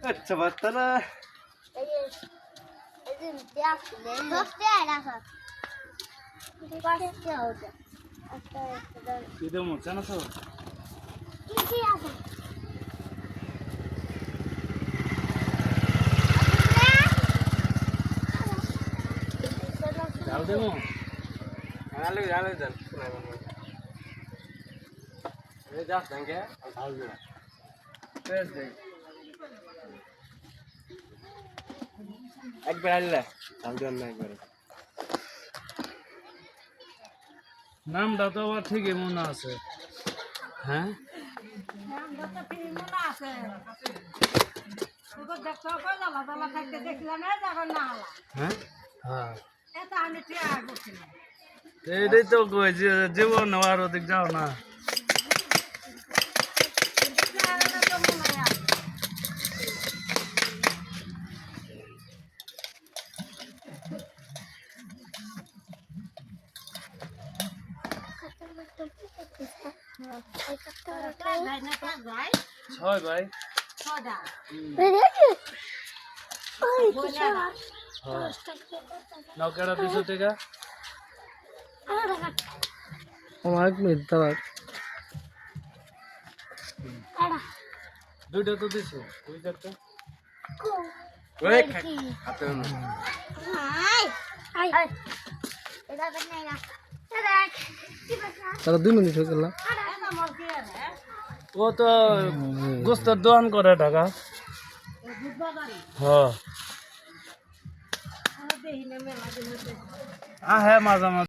अच्छा बात ना ಇದು ಮುಚ್ಚನ ಸರ್ डाल दे डाल ये जा देंगे डाल दे प्रेस दे एक बार ले डाल दे ना एक बार নামটা তো আবার ঠিকই মনে আছে হ্যাঁ নামটা তো ঠিকই মনে আছে তোকে দেখছো কই জালা জালা থাকতে দেখলা না যখন না হলা হ্যাঁ হ্যাঁ এটা আমি ঠিক করছিলাম এইটাই তো কই যে জীবন আর ওদিক যাও না ছয় ভাই নৌকাটা 200 টাকা আমার মিনিট দাঁড়া দুইটা তো দিছো দুই চারটা ওই হাতে না আই এটা দেখ না তারা 2 মিনিট হয়ে গেল ও তো গোস্তের দোকান করে টাকা হ্যাঁ হ্যাঁ মাঝে মাঝে